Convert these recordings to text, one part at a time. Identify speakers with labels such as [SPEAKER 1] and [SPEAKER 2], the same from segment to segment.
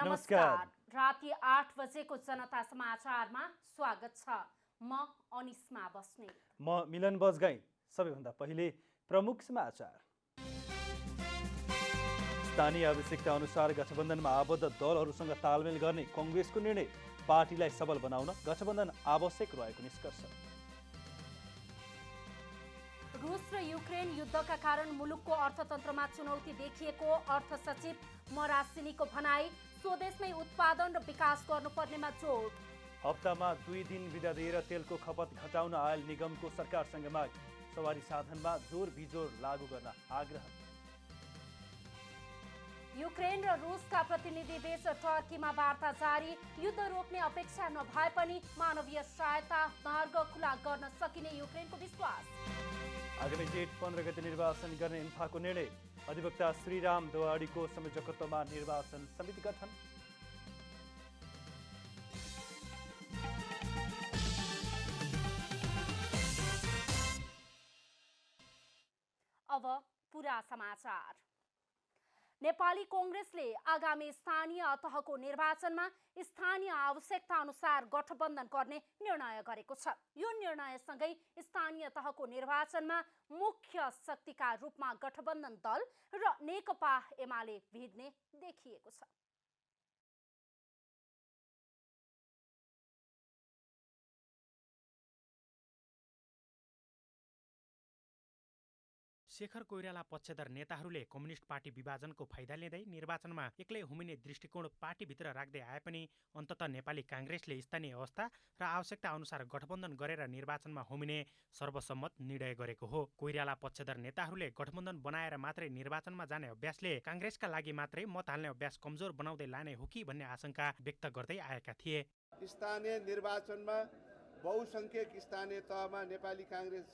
[SPEAKER 1] नमस्कार। राति 8 बजेको जनता समाचारमा स्वागत छ। म अनिस्मा बस्ने।
[SPEAKER 2] म मिलन बजगाई। सबैभन्दा पहिले प्रमुख समाचार। स्थानीय आवश्यकता अनुसार गठबन्धनमा आबद्ध दलहरूसँग तालमेल गर्ने कङ्ग्रेसको निर्णय, पार्टीलाई सबल बनाउन गठबन्धन आवश्यक रहेको निष्कर्ष।
[SPEAKER 1] रुस र युक्रेन युद्धका कारण मुलुकको अर्थतन्त्रमा चुनौती देखिएको अर्थ सचिव मरासिनीको भनाई, स्वदेशमै उत्पादन र विकास गर्नुपर्नेमा जोड।
[SPEAKER 2] हप्तामा 2 दिन बिदा दिएर तेलको खपत घटाउन आयल निगमको सरकारसँग माग, सवारी साधनमा जोर बिजोर लागू गर्न आग्रह।
[SPEAKER 1] युक्रेन र रुसका प्रतिनिधि बीच टर्कीमा वार्ता जारी, युद्ध रोक्ने अपेक्षा नभए पनि मानवीय सहायता मार्ग खुला गर्न सकिने युक्रेनको विश्वास।
[SPEAKER 2] आगामी जेठ 15 गते निर्वाचन गर्ने इन्फाको निर्णय, अधिवक्ता श्रीराम दवाडीको संयोजकत्वमा निर्वाचन समिति गठन।
[SPEAKER 1] अब पूरा समाचार। नेपाली कांग्रेसले आगामी स्थानीय तहको निर्वाचनमा स्थानीय आवश्यकता अनुसार गठबन्धन गर्ने निर्णय गरेको छ। यो निर्णयसँगै स्थानीय तहको निर्वाचनमा मुख्य शक्तिका रूपमा गठबन्धन दल र नेकपा एमाले भिड्ने देखिएको छ।
[SPEAKER 3] शेखर कोइराला पक्षधर नेताहरूले कम्युनिस्ट पार्टी विभाजनको फाइदा लिँदै निर्वाचनमा एक्लै हुमिने दृष्टिकोण पार्टीभित्र राख्दै आए पनि अन्ततः नेपाली काङ्ग्रेसले स्थानीय अवस्था र आवश्यकता अनुसार गठबन्धन गरेर निर्वाचनमा होमिने सर्वसम्मत निर्णय गरेको हो। कोइराला पक्षधर नेताहरूले गठबन्धन बनाएर मात्रै निर्वाचनमा जाने अभ्यासले काङ्ग्रेसका लागि मात्रै मत हाल्ने अभ्यास कमजोर बनाउँदै लाने हो कि भन्ने आशंका व्यक्त गर्दै आएका थिए।
[SPEAKER 4] स्थानीय निर्वाचनमा बहुसंख्यक स्थानीय तहमा नेपाली काङ्ग्रेस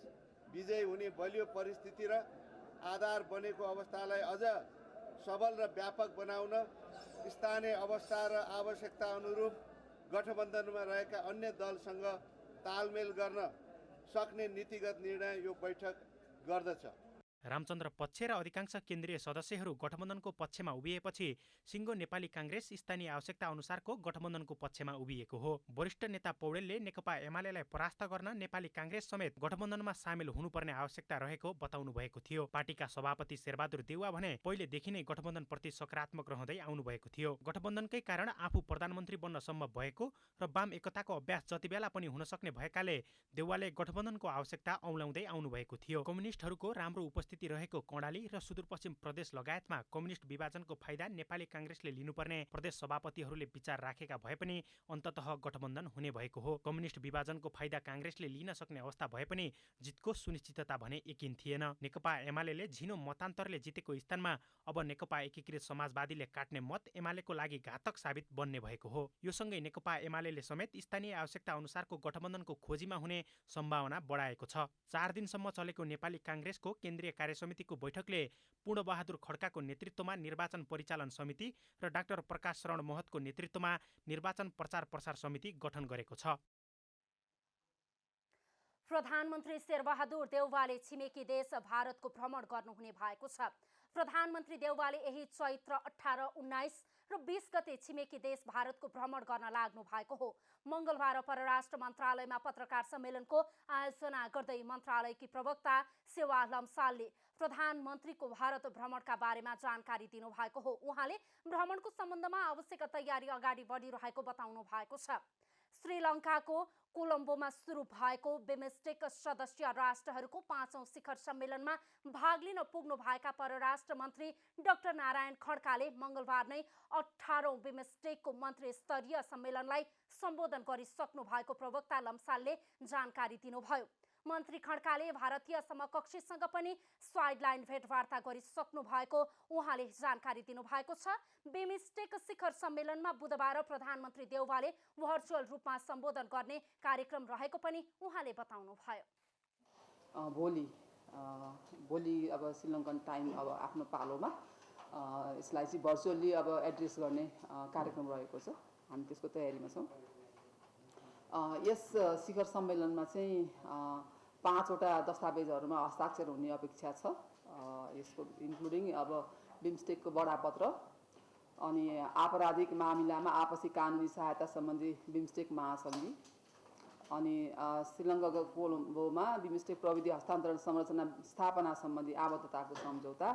[SPEAKER 4] विजयी हुने बलियो परिस्थिति र आधार बनेको अवस्थालाई अझ सबल र व्यापक बनाउन स्थानीय अवस्था र आवश्यकता अनुरूप गठबन्धनमा रहेका अन्य दलसँग तालमेल गर्न सक्ने नीतिगत निर्णय यो बैठक गर्दछ।
[SPEAKER 3] रामचन्द्र पक्ष र अधिकांश केन्द्रीय सदस्यहरू गठबन्धनको पक्षमा उभिएपछि सिङ्गो नेपाली काङ्ग्रेस स्थानीय आवश्यकता अनुसारको गठबन्धनको पक्षमा उभिएको हो। वरिष्ठ नेता पौडेलले नेकपा एमालेलाई परास्त गर्न नेपाली काङ्ग्रेस समेत गठबन्धनमा सामेल हुनुपर्ने आवश्यकता रहेको बताउनु भएको थियो। पार्टीका सभापति शेरबहादुर देउवा भने पहिलेदेखि नै गठबन्धनप्रति सकारात्मक रहँदै आउनु भएको थियो। गठबन्धनकै कारण आफू प्रधानमन्त्री बन्न सम्भव भएको र वाम एकताको अभ्यास जति बेला पनि हुन सक्ने भएकाले देउवाले गठबन्धनको आवश्यकता औँल्याउँदै आउनु भएको थियो। कम्युनिस्टहरूको राम्रो उपस्थिति रहेको कर्णाली र सुदूरपश्चिम प्रदेश लगायतमा कम्युनिस्ट विभाजनको फाइदा नेपाली काङ्ग्रेसले लिनुपर्ने प्रदेश सभापतिहरूले विचार राखेका भए पनि अन्ततः गठबन्धन हुने भएको हो। कम्युनिस्ट विभाजनको फाइदा काङ्ग्रेसले लिन सक्ने अवस्था भए पनि जितको सुनिश्चितता भने यकिन थिएन। नेकपा एमालेले झिनो मतान्तरले जितेको स्थानमा अब नेकपा एकीकृत समाजवादीले काट्ने मत एमालेको लागि घातक साबित बन्ने भएको हो। यो सँगै नेकपा एमालेले समेत स्थानीय आवश्यकता अनुसारको गठबन्धनको खोजीमा हुने सम्भावना बढाएको छ। 4 दिनसम्म चलेको नेपाली काङ्ग्रेसको केन्द्रीय कार्यसमितिको बैठकले पूर्णबहादुर खड्काको नेतृत्वमा निर्वाचन परिचालन समिति र डाक्टर प्रकाश शरण महतको नेतृत्वमा निर्वाचन प्रचार प्रसार समिति गठन गरेको छ।
[SPEAKER 1] प्रधानमन्त्री शेरबहादुर देउवाले छिमेकी देश भारतको भ्रमण गर्नुहुने भएको छ। प्रधानमन्त्री देउवाले यही चैत्र 18, 19 र 20 गते छिमेकी देश भारतको भ्रमण गर्न लाग्नु भएको हो। मंगलबार परराष्ट्र मन्त्रालयमा पत्रकार सम्मेलनको आयोजना गर्दै मन्त्रालयकी प्रवक्ता सेवा लम्सालले प्रधानमन्त्रीको भारत भ्रमणका बारेमा जानकारी दिनुभएको हो। उहाँले भ्रमणको सम्बन्धमा आवश्यक तयारी अगाडि बढिरहेको बताउनु भएको छ। श्रीलङ्काको कोलम्बोमा सुरु भएको बिमस्टेक सदस्य राष्ट्रहरूको 5औं शिखर सम्मेलनमा भाग लिन पुग्नु भएका परराष्ट्र मन्त्री डाक्टर नारायण खड्काले मंगलबार नै 18औं बिमस्टेकको मन्त्री स्तरीय सम्मेलनलाई सम्बोधन गरिसक्नु भएको प्रवक्ता लम्सालले जानकारी दिनुभयो। मन्त्री खड्काले भारतीय समकक्षीसँग पनि साइडलाइन भेटवार्ता गरिसक्नु भएको उहाँले जानकारी दिनुभएको छ। बिमस्टेक शिखर सम्मेलनमा बुधबार प्रधानमन्त्री देउवाले भर्चुअल रूपमा सम्बोधन गर्ने कार्यक्रम रहेको पनि उहाँले बताउनुभयो।
[SPEAKER 5] भोलि अब श्रीलङ्कन टाइम अब आफ्नो पालोमा यसलाई चाहिँ भर्चुअली अब एड्रेस गर्ने कार्यक्रम रहेको छ। हामी त्यसको तयारीमा छौँ। यस शिखर सम्मेलनमा चाहिँ 5वटा दस्तावेजहरूमा हस्ताक्षर हुने अपेक्षा छ। यसको इन्क्लुडिङ अब बिमस्टेकको बडापत्र अनि आपराधिक मामिलामा आपसी कानुनी सहायता सम्बन्धी बिमस्टेक महासन्धि, अनि श्रीलङ्काको कोलम्बोमा बिमस्टेक प्रविधि हस्तान्तरण संरचना स्थापना सम्बन्धी आबद्धताको सम्झौता,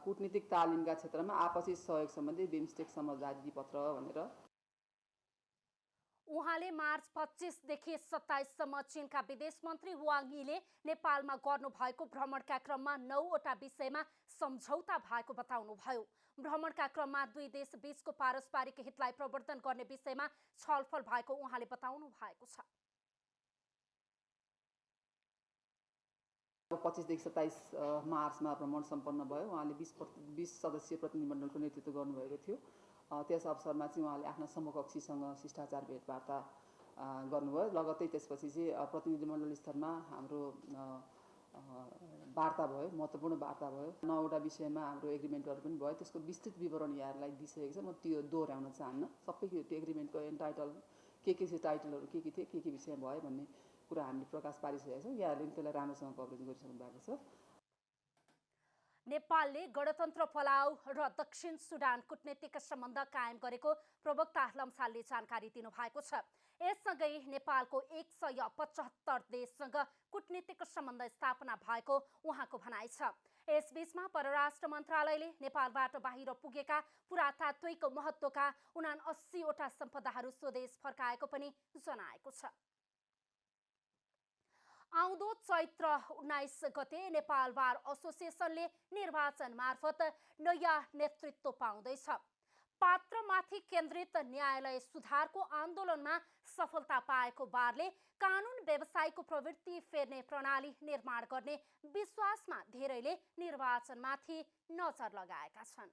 [SPEAKER 5] कूटनीतिक तालिमका क्षेत्रमा आपसी सहयोग सम्बन्धी बिमस्टेक समझदारी पत्र भनेर।
[SPEAKER 1] उहाँले मार्च 25 देखि 27 सम्म चीनका विदेश मन्त्री वाङ यीले नेपालमा गर्नुभएको भ्रमणका क्रममा 9वटा विषयमा सम्झौता भएको बताउनुभयो। भ्रमणका क्रममा दुई देश बीचको पारस्परिक हितलाई प्रवर्धन गर्ने विषयमा छलफल भएको उहाँले बताउनु भएको छ।
[SPEAKER 5] 25 देखि 27 मार्चमा भ्रमण सम्पन्न भयो। उहाँले 20 सदस्यीय प्रतिनिधिमण्डलको नेतृत्व गर्नुभएको थियो। त्यस अवसरमा चाहिँ उहाँले आफ्ना समकक्षीसँग शिष्टाचार भेटवार्ता गर्नुभयो। लगत्तै त्यसपछि चाहिँ प्रतिनिधिमण्डल स्तरमा हाम्रो वार्ता भयो, महत्त्वपूर्ण वार्ता भयो। 9वटा विषयमा हाम्रो एग्रिमेन्टहरू पनि भयो। त्यसको विस्तृत विवरण यहाँहरूलाई दिइसकेको छ, म त्यो दोहोऱ्याउन चाहन्न। सबै त्यो एग्रिमेन्टको एन्टाइटल के चाहिँ टाइटलहरू के थिए, के विषय भयो भन्ने कुरा हामीले प्रकाश पारिसकेका छौँ। यहाँहरूले पनि त्यसलाई राम्रोसँग कभरेज गरिसक्नु भएको छ।
[SPEAKER 1] नेपालले गणतन्त्र पलाउ र दक्षिण सुडान कूटनीतिक सम्बन्ध कायम गरेको प्रवक्ता लम्सालले जानकारी दिनुभएको छ। यससँगै नेपालको 175 देशसँग कूटनीतिक सम्बन्ध स्थापना भएको उहाँको भनाइ छ। यसबीचमा परराष्ट्र मन्त्रालयले नेपालबाट बाहिर पुगेका पुरातात्विक महत्त्वका 79वटा सम्पदाहरू स्वदेश फर्काएको पनि जनाएको छ। आउँदो चैत्र 19 गते नेपाल बार एसोसिएसनले निर्वाचन मार्फत नयाँ नेतृत्व पाउँदैछ। पात्रमाथि केन्द्रित न्यायालय सुधारको आन्दोलनमा सफलता पाएको बारले कानुन व्यवसायको प्रवृत्ति फेर्ने प्रणाली निर्माण गर्ने विश्वासमा धेरैले निर्वाचनमाथि नजर लगाएका छन्।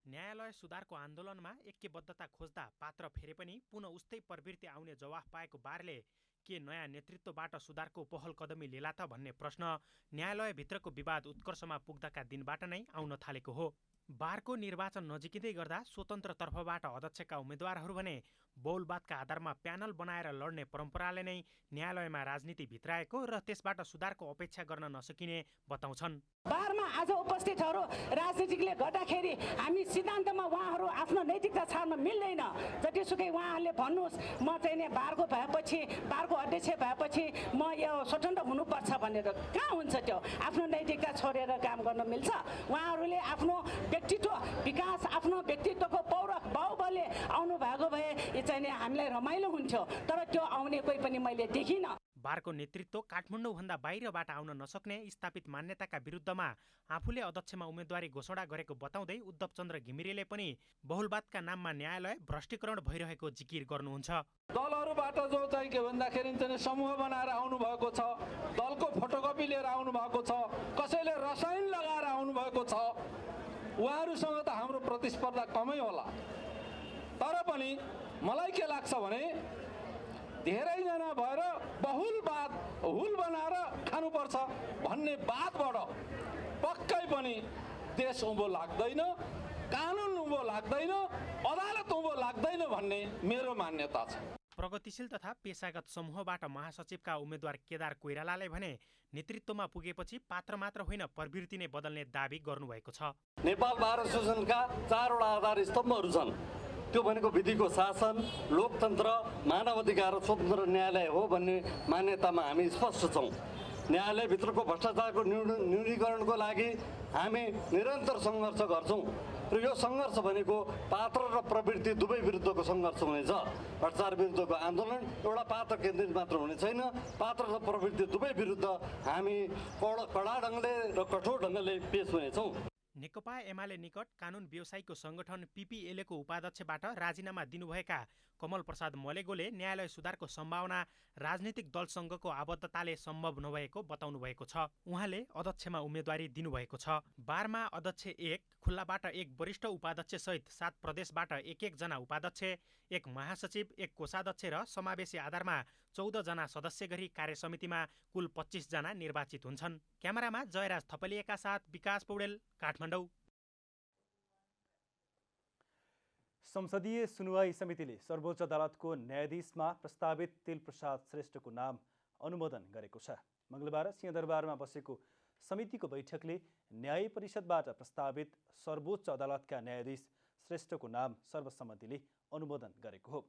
[SPEAKER 3] न्यायालय सुधारको आन्दोलनमा ऐक्यबद्धता खोज्दा पात्र फेरे पनि पुनः उस्तै प्रवृत्ति आउने जवाफ पाएको बारले के नयाँ नेतृत्वबाट सुधारको पहल कदमी लिला त भन्ने प्रश्न न्यायालयभित्रको विवाद उत्कर्षमा पुग्दाका दिनबाट नै आउन थालेको हो। बारको निर्वाचन नजिकिँदै गर्दा स्वतन्त्र तर्फबाट अध्यक्षका उम्मेद्वारहरू भने बहुलवादका आधारमा प्यानल बनाएर लड्ने परम्पराले नै न्यायालयमा राजनीति भित्राएको र त्यसबाट सुधारको अपेक्षा गर्न नसकिने बताउँछन्।
[SPEAKER 6] बारमा आज उपस्थितहरू राजनीतिकले गर्दाखेरि हामी सिद्धान्तमा उहाँहरू आफ्नो नैतिकता छाड्न मिल्दैन। जतिसुकै उहाँहरूले भन्नुहोस् म चाहिँ नि बारको भएपछि बारको अध्यक्ष भएपछि म यो स्वतन्त्र हुनुपर्छ भनेर, कहाँ हुन्छ त्यो? आफ्नो नैतिकता छोडेर काम गर्न मिल्छ? उहाँहरूले आफ्नो व्यक्तित्व विकास, आफ्नो व्यक्तित्वको पौरख बाहुबलले आउनु भएको भए चाहिँ नि हामीलाई रमाइलो हुन्थ्यो, तर त्यो आउने कोही पनि मैले देखिनँ।
[SPEAKER 3] बारको नेतृत्व काठमाडौँभन्दा बाहिरबाट आउन नसक्ने स्थापित मान्यताका विरुद्धमा आफूले अध्यक्षमा उम्मेदवारी घोषणा गरेको बताउँदै उद्धव चन्द्र घिमिरेले पनि बहुलवादका नाममा न्यायालय भ्रष्टीकरण भइरहेको जिकिर गर्नुहुन्छ।
[SPEAKER 7] दलहरूबाट जो चाहिँ के भन्दाखेरि चाहिँ समूह बनाएर आउनु भएको छ, दलको फोटोकपी लिएर आउनु भएको छ, कसैले रसायन लगाएर आउनु भएको छ, उहाँहरूसँग त हाम्रो प्रतिस्पर्धा कमै होला। तर पनि मलाई के लाग्छ भने धेरैजना भएर बहुलवाद हुल बनाएर खानुपर्छ भन्ने बातबाट पक्कै पनि देश उँभो लाग्दैन, कानुन उँभो लाग्दैन, अदालत उँभो लाग्दैन भन्ने मेरो मान्यता छ।
[SPEAKER 3] प्रगतिशील तथा पेशागत समूहबाट महासचिवका उम्मेद्वार केदार कोइरालाले भने नेतृत्वमा पुगेपछि पात्र मात्र होइन प्रवृत्ति नै बदल्ने दाबी गर्नुभएको छ।
[SPEAKER 8] नेपाल बार एसोसिएसनका 4वटा आधार स्तम्भहरू छन्। त्यो भनेको विधिको शासन, लोकतन्त्र, मानवाधिकार र स्वतन्त्र न्यायालय हो भन्ने मान्यतामा हामी स्पष्ट छौँ। न्यायालयभित्रको भ्रष्टाचारको न्यूनीकरणको लागि हामी निरन्तर सङ्घर्ष गर्छौँ र यो सङ्घर्ष भनेको पात्र र प्रवृत्ति दुवै विरुद्धको सङ्घर्ष हुनेछ। भ्रष्टाचार विरुद्धको आन्दोलन एउटा पात्र केन्द्रित मात्र हुने छैन, पात्र र प्रवृत्ति दुवै विरुद्ध हामी कडा ढङ्गले र कठोर ढङ्गले पेश हुनेछौँ।
[SPEAKER 3] नेकपा एमाले निकट कानुन व्यवसायीको संगठन पीपीएलएको उपाध्यक्षबाट राजीनामा दिनुभएका कमल प्रसाद मलेगोले न्यायालय सुधारको सम्भावना राजनीतिक दलसँगको आबद्धताले सम्भव नभएको बताउनु भएको छ। उहाँले अध्यक्षमा उम्मेदवारी दिनुभएको छ। बारमा अध्यक्ष 1, खुल्लाबाट 1 वरिष्ठ उपाध्यक्ष सहित 7 प्रदेशबाट 1-1 जना उपाध्यक्ष, 1 महासचिव, 1 कोषाध्यक्ष र समावेशी आधारमा 14 जना सदस्य गरी कार्यसमितिमा कुल 25 जना निर्वाचित हुन्छन्। क्यामेरामा जयराज थपलिएका साथ विकास पौडेल, काठमाडौँ।
[SPEAKER 2] संसदीय सुनवाई समितिले सर्वोच्च अदालतको न्यायाधीशमा प्रस्तावित तेलप्रसाद श्रेष्ठको नाम अनुमोदन गरेको छ। मङ्गलबार सिंहदरबारमा बसेको समितिको बैठकले न्याय परिषदबाट प्रस्तावित सर्वोच्च अदालतका न्यायाधीश श्रेष्ठको नाम सर्वसम्मतिले अनुमोदन गरेको हो।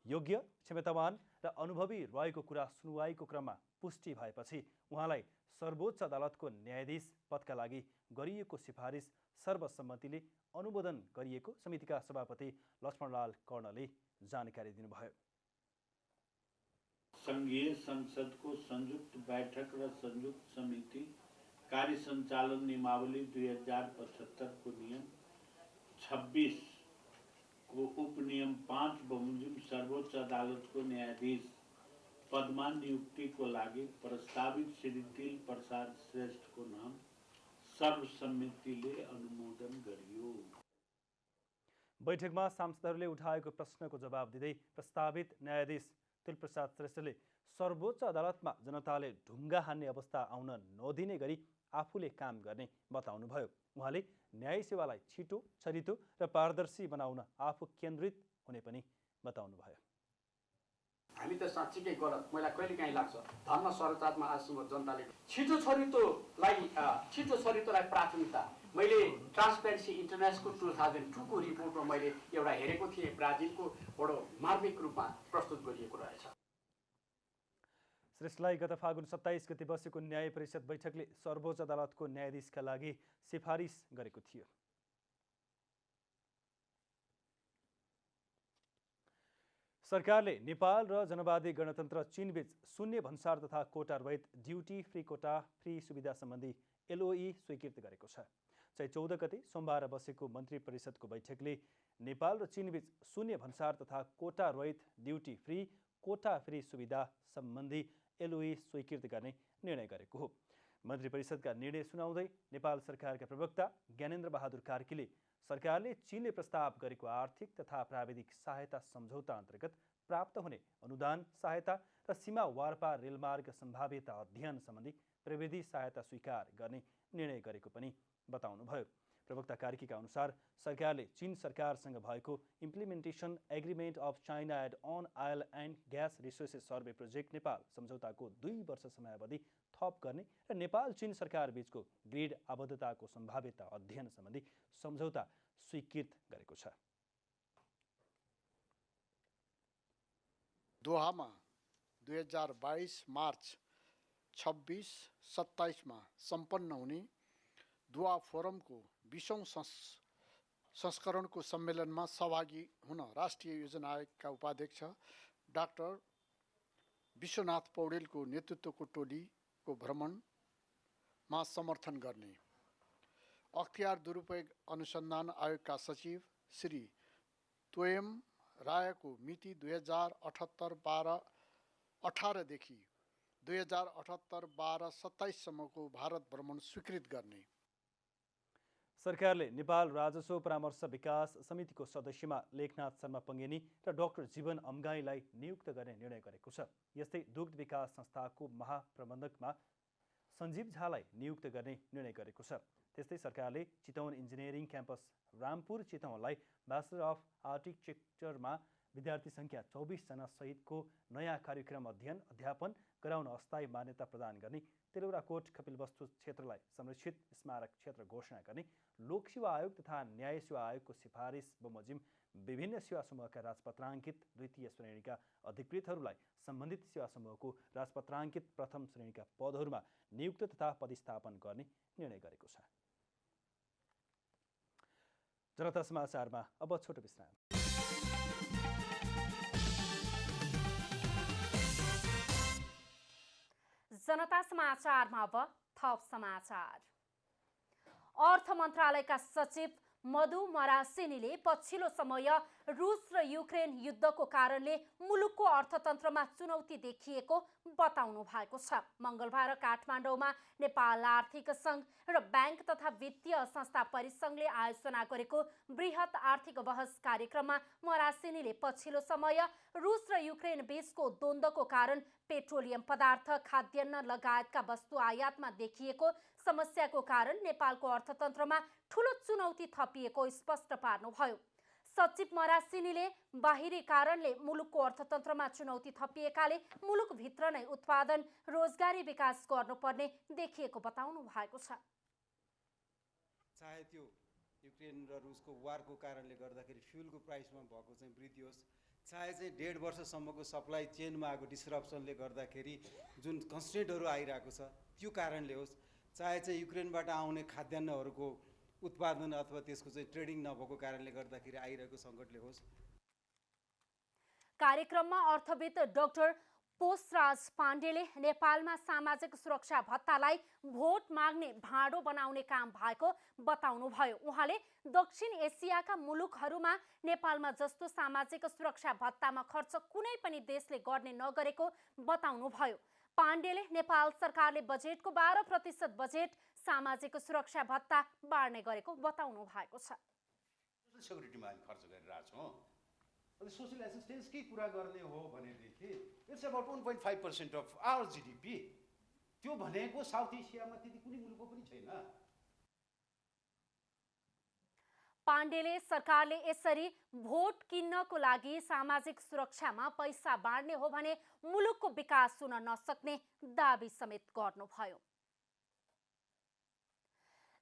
[SPEAKER 2] योग्य, क्षमतावान र अनुभवी रहेको कुरा सुनुवाईको क्रममा पुष्टि भएपछि उहाँलाई सर्वोच्च अदालतको न्यायाधीश पदका लागि गरिएको सिफारिस सर्वसम्मतिले अनुमोदन गरिएको समितिका सभापति लक्ष्मणलाल कर्णले जानकारी दिनुभयो।
[SPEAKER 9] संघीय संसदको संयुक्त बैठक र संयुक्त समिति कार्य सञ्चालन नियमावली 2075 को नियम 26 को उपनियम 5 बमोजिम सर्वोच्च अदालतको न्यायाधीश पदमा नियुक्तिको लागि प्रस्तावित श्री तिल प्रसाद श्रेष्ठको नाम सर्वसम्मतिले अनुमोदन गरियो।
[SPEAKER 2] बैठकमा सांसदहरूले उठाएको प्रश्नको जवाब दिँदै प्रस्तावित न्यायाधीश तिलप्रसाद श्रेष्ठले सर्वोच्च अदालतमा जनताले ढुङ्गा हान्ने अवस्था आउन नदिने गरी आफूले काम गर्ने बताउनुभयो। उहाँले न्याय सेवालाई छिटो, छरितो र पारदर्शी बनाउन आफू केन्द्रित हुने पनि बताउनुभयो।
[SPEAKER 10] हामी त साँच्चीकै गलत, मलाई कहिलेकाहीँ लाग्छ धर्म सर्वोच्चमा आजसम्म जनताले छिटो छरितोलाई प्राथमिकता। मैले ट्रान्सपेरेन्सी इन्टरनेसनलको 2002 को रिपोर्टमा मैले एउटा हेरेको थिएँ, ब्राजिलको बडो मार्मिक रूपमा प्रस्तुत गरिएको रहेछ।
[SPEAKER 2] श्रेष्ठलाई गत फागुन 27 गते बसेको न्याय परिषद बैठकले सर्वोच्च अदालतको न्यायाधीशका लागि सिफारिस गरेको थियो। सरकारले नेपाल र जनवादी गणतन्त्र चीनबीच शून्य भन्सार तथा कोटा रहित ड्युटी फ्री कोटा फ्री सुविधा सम्बन्धी LOI स्वीकृत गरेको छ। चैत 14 गते सोमबार बसेको मन्त्री परिषदको बैठकले नेपाल र चीनबीच शून्य भन्सार तथा कोटा रहित ड्युटी फ्री कोटा फ्री सुविधा सम्बन्धी LOI स्वीकृत गर्ने निर्णय गरेको हो। मन्त्री परिषदका निर्णय सुनाउँदै नेपाल सरकारका प्रवक्ता ज्ञानेन्द्र बहादुर कार्कीले सरकारले चीनले प्रस्ताव गरेको आर्थिक तथा प्राविधिक सहायता सम्झौता अन्तर्गत प्राप्त हुने अनुदान सहायता र सीमा वारपार रेलमार्ग सम्भाव्यता अध्ययन सम्बन्धी प्रविधि सहायता स्वीकार गर्ने निर्णय गरेको पनि बताउनुभयो। प्रवक्ता कार्कीका अनुसार सरकारले चीन सरकारसँग भएको implementation agreement of China aid on oil and gas resources survey project Nepal सम्झौताको 2 वर्ष समयावधि थप गर्ने र नेपाल चीन सरकार बीचको ग्रिड आबद्धताको सम्भाव्यता अध्ययन सम्बन्धी सम्झौता स्वीकृत गरेको छ।
[SPEAKER 11] दोहामा 2022 मार्च 26-27 मा सम्पन्न हुने दोहा फोरमको 20औं संस्करणको सम्मेलनमा सहभागी हुन राष्ट्रिय योजना आयोगका उपाध्यक्ष डाक्टर विश्वनाथ पौडेलको नेतृत्वको टोलीको भ्रमणमा समर्थन गर्ने, अख्तियार दुरुपयोग अनुसन्धान आयोगका सचिव श्री तोयम रायको मिति 2078-12-18 देखि 2078-12-27 सम्मको भारत भ्रमण स्वीकृत गर्ने।
[SPEAKER 2] सरकारले नेपाल राजस्व परामर्श विकास समितिको सदस्यमा लेखनाथ शर्मा पङ्गेनी र डाक्टर जीवन अम्गाईलाई नियुक्त गर्ने निर्णय गरेको छ। यस्तै दुग्ध विकास संस्थाको महाप्रबन्धकमा सञ्जीव झालाई नियुक्त गर्ने निर्णय गरेको छ। त्यस्तै सरकारले चितवन इन्जिनियरिङ क्याम्पस रामपुर चितवनलाई ब्याचलर अफ आर्किटेक्चरमा विद्यार्थी सङ्ख्या 24 जना सहितको नयाँ कार्यक्रम अध्ययन अध्यापन गराउन अस्थायी मान्यता प्रदान गर्ने, तेलौराकोट कपिलवस्तु क्षेत्रलाई संरक्षित स्मारक क्षेत्र घोषणा गर्ने, लोकसेवा आयोग तथा न्याय सेवा आयोगको सिफारिस बमोजिम विभिन्न सेवा समूहका राजपत्राङ्कित द्वितीय श्रेणीका अधिकृतहरूलाई सम्बन्धित सेवा समूहको राजपत्राङ्कित प्रथम श्रेणीका पदहरूमा नियुक्त तथा पदस्थापन गर्ने निर्णय गरेको छ। जनता समाचारमा अब छोटो विश्राम।
[SPEAKER 1] जनता समाचारमा अब थप समाचार। अर्थ मन्त्रालयका सचिव मधु मरासिनीले पछिल्लो समय रुस र युक्रेन युद्धको कारणले मुलुकको अर्थतन्त्रमा चुनौती देखिएको बताउनु भएको छ। मंगलबार काठमाडौँमा नेपाल आर्थिक सङ्घ र ब्याङ्क तथा वित्तीय संस्था परिसङ्घले आयोजना गरेको बृहत आर्थिक बहस कार्यक्रममा मरासिनीले पछिल्लो समय रुस र युक्रेन बीचको द्वन्द्वको कारण पेट्रोलियम पदार्थ, खाद्यान्न लगायतका वस्तु आयातमा देखिएको समस्याको कारण नेपालको अर्थतन्त्रमा ठूलो चुनौती थपिएको स्पष्ट पार्नुभयो। सचिव मरासिनीले बाहिरी कारणले मुलुकको अर्थतन्त्रमा चुनौती थपिएकाले मुलुकभित्र नै उत्पादन, रोजगारी विकास गर्नुपर्ने देखिएको बताउनु भएको छ।
[SPEAKER 12] चाहे त्यो युक्रेन र रुसको वारको कारणले गर्दाखेरि फ्युलको प्राइसमा भएको चाहिँ वृद्धि होस्, चाहे चाहिँ 1.5 वर्षसम्मको सप्लाई चेनमा आएको डिस्रप्सनले गर्दाखेरि जुन कन्स्ट्रेन्टहरू आइरहेको छ त्यो कारणले होस्, चाहे चाहिँ युक्रेनबाट आउने खाद्यान्नहरूको उत्पादन अथवा त्यसको चाहिँ ट्रेडिङ नभएको कारणले गर्दाखेरि आइरहेको सङ्कटले होस्।
[SPEAKER 1] कार्यक्रममा अर्थविद डाक्टर पोषराज पाण्डेले नेपालमा सामाजिक सुरक्षा भत्तालाई भोट माग्ने भाँडो बनाउने काम भएको बताउनुभयो। उहाँले दक्षिण एसियाका मुलुकहरूमा नेपालमा जस्तो सामाजिक सुरक्षा भत्तामा खर्च कुनै पनि देशले गर्ने नगरेको बताउनुभयो। पाण्डेले नेपाल सरकारले बजेटको 12% बजेट सामाजिक सुरक्षा भत्ता बाँड्ने गरेको बताउनु भएको छ।
[SPEAKER 13] सोशल सेक्युरिटीमा हामी खर्च गरिरहेछौँ। अनि सोशल एसिस्टेन्सकै कुरा गर्ने हो भनेदेखि it's about 1.5% of our GDP। त्यो भनेको साउथ एसियामा त्यति कुनै मुलुकको पनि छैन।
[SPEAKER 1] पाण्डेले सरकारले यसरी भोट किन्नको लागि सामाजिक सुरक्षामा पैसा बाँड्ने हो भने मुलुकको विकास हुन नसक्ने दाबी समेत गर्नुभयो।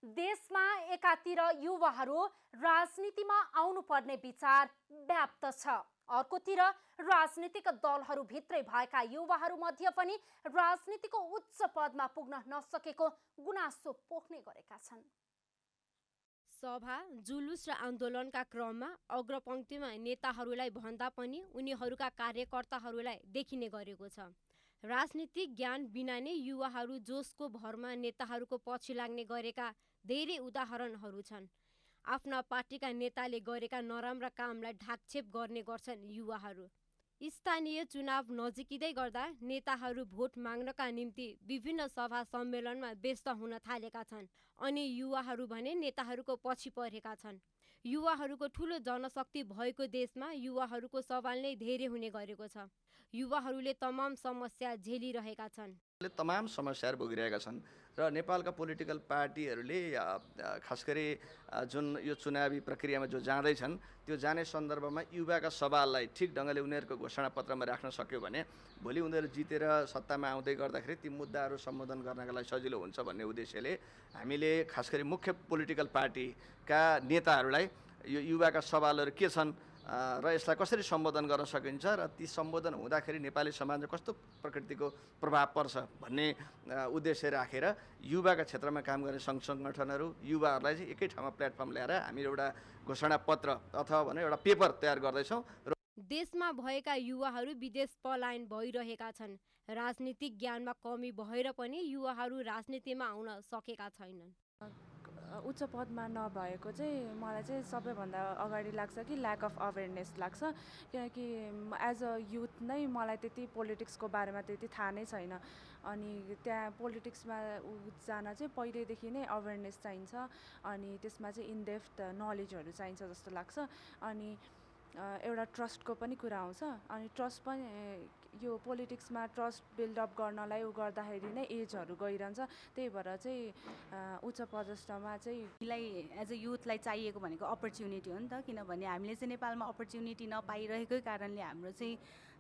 [SPEAKER 1] देशमा एकातिर युवाहरू राजनीतिमा आउनुपर्ने विचार व्याप्त छ, अर्कोतिर राजनीतिक दलहरू भित्रै भएका युवाहरू मध्ये पनि राजनीतिको उच्च पदमा पुग्न नसकेको गुनासो पोख्ने गरेका छन्।
[SPEAKER 14] सभा, जुलुस र आन्दोलनका क्रममा अग्रपङ्क्तिमा नेताहरूलाई भन्दा पनि उनीहरूका कार्यकर्ताहरूलाई देखिने गरेको छ। राजनीतिक ज्ञान बिना नै युवाहरू जोसको भरमा नेताहरूको पछि लाग्ने गरेका धेरै उदाहरणहरू छन्। आफ्ना पार्टीका नेताले गरेका नराम्रा कामलाई ढाकछेप गर्ने गर्छन् युवाहरू। स्थानीय चुनाव नजिकिँदै गर्दा नेताहरू भोट माग्नका निम्ति विभिन्न सभा सम्मेलनमा व्यस्त हुन थालेका छन् अनि युवाहरू भने नेताहरूको पछि परेका छन्। युवाहरूको ठुलो जनशक्ति भएको देशमा युवाहरूको सवाल नै धेरै हुने गरेको छ। युवाहरूले तमाम समस्या झेलिरहेका छन्।
[SPEAKER 15] तमाम समस्याहरू भोगिरहेका छन् र नेपालका पोलिटिकल पार्टीहरूले खास गरी जुन यो चुनावी प्रक्रियामा जो जाँदैछन् त्यो जाने सन्दर्भमा युवाका सवाललाई ठिक ढङ्गले उनीहरूको घोषणापत्रमा राख्न सक्यो भने भोलि उनीहरू जितेर सत्तामा आउँदै गर्दाखेरि ती मुद्दाहरू सम्बोधन गर्नका लागि सजिलो हुन्छ भन्ने उद्देश्यले हामीले खास गरी मुख्य पोलिटिकल पार्टीका नेताहरूलाई यो युवाका सवालहरू के छन् र यसलाई कसरी सम्बोधन गर्न सकिन्छ र ती सम्बोधन हुँदाखेरि नेपाली समाजमा कस्तो प्रकृतिको प्रभाव पर्छ भन्ने उद्देश्य राखेर युवाका क्षेत्रमा काम गर्ने सङ्घ सङ्गठनहरू युवाहरूलाई चाहिँ एकै ठाउँमा प्लेटफर्म ल्याएर हामी एउटा घोषणापत्र अथवा भने एउटा पेपर तयार गर्दैछौँ।
[SPEAKER 14] देशमा भएका युवाहरू विदेश पलायन भइरहेका छन्। राजनीतिक ज्ञानमा कमी भएर पनि युवाहरू राजनीतिमा आउन सकेका छैनन्।
[SPEAKER 16] उच्च पदमा नभएको चाहिँ मलाई चाहिँ सबैभन्दा अगाडि लाग्छ कि ल्याक अफ अवेरनेस लाग्छ, किनकि एज अ युथ नै मलाई त्यति पोलिटिक्सको बारेमा त्यति थाहा नै छैन। अनि त्यहाँ पोलिटिक्समा जान चाहिँ पहिल्यैदेखि नै अवेरनेस चाहिन्छ अनि त्यसमा चाहिँ इनडेप्थ नलेजहरू चाहिन्छ जस्तो लाग्छ। अनि एउटा ट्रस्टको पनि कुरा आउँछ अनि ट्रस्ट पनि यो पोलिटिक्समा ट्रस्ट बिल्डअप गर्नलाई गर्दाखेरि नै एजहरू गइरहन्छ। त्यही भएर चाहिँ उच्च पदस्थमा चाहिँ
[SPEAKER 17] एज अ युथलाई चाहिएको भनेको अपर्च्युनिटी हो नि त, किनभने हामीले चाहिँ नेपालमा अपर्च्युनिटी नपाइरहेकै कारणले हाम्रो चाहिँ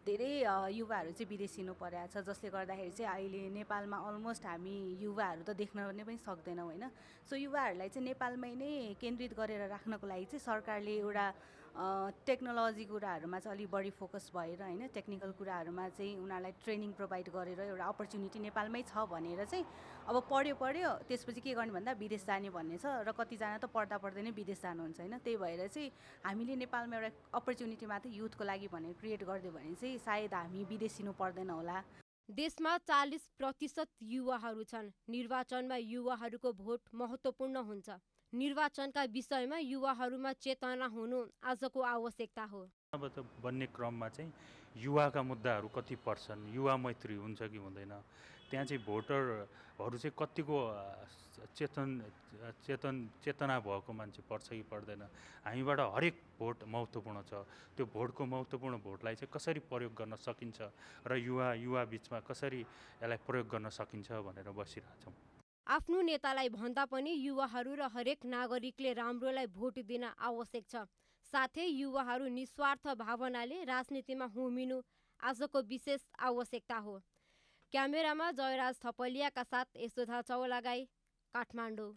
[SPEAKER 17] धेरै युवाहरू चाहिँ विदेशिनु परेको छ, जसले गर्दाखेरि चाहिँ अहिले नेपालमा अलमोस्ट हामी युवाहरू त देख्न पनि सक्दैनौँ होइन। सो युवाहरूलाई चाहिँ नेपालमै नै केन्द्रित गरेर राख्नको लागि चाहिँ सरकारले एउटा टेक्नोलोजी कुराहरूमा चाहिँ अलिक बढी फोकस भएर होइन टेक्निकल कुराहरूमा चाहिँ उनीहरूलाई ट्रेनिङ प्रोभाइड गरेर एउटा अपर्च्युनिटी नेपालमै छ भनेर चाहिँ अब पढ्यो त्यसपछि के गर्ने भन्दा विदेश जाने भन्ने छ र कतिजना त पढ्दा पढ्दै नै विदेश जानुहुन्छ होइन। त्यही भएर चाहिँ हामीले नेपालमा एउटा अपर्च्युनिटी मात्रै युथको लागि भनेर क्रिएट गरिदियो भने चाहिँ सायद हामी विदेशिनु पर्दैन होला।
[SPEAKER 14] देशमा 40% युवाहरू छन्। निर्वाचनमा युवाहरूको भोट महत्त्वपूर्ण हुन्छ। निर्वाचनका विषयमा युवाहरूमा चेतना हुनु आजको आवश्यकता हो।
[SPEAKER 18] अब त बन्ने क्रममा चाहिँ युवाका मुद्दाहरू कति पर्छन्, युवा मैत्री हुन्छ कि हुँदैन, त्यहाँ चाहिँ भोटरहरू चाहिँ कतिको चेतना भएको मान्छे पर्छ कि पर्दैन, हामीबाट हरेक भोट महत्त्वपूर्ण छ। त्यो भोटको महत्त्वपूर्ण भोटलाई चाहिँ कसरी प्रयोग गर्न सकिन्छ र युवा बिचमा कसरी यसलाई प्रयोग गर्न सकिन्छ भनेर बसिरहेछौँ।
[SPEAKER 14] आफ्नो नेतालाई भन्दा पनि युवाहरू र हरेक नागरिकले राम्रोलाई भोट दिन आवश्यक छ। साथै युवाहरू निस्वार्थ भावनाले राजनीतिमा होमिनु आजको विशेष आवश्यकता हो। क्यामेरामा जयराज थपलियाका साथ यशोधा चौलागाई, काठमाडौँ।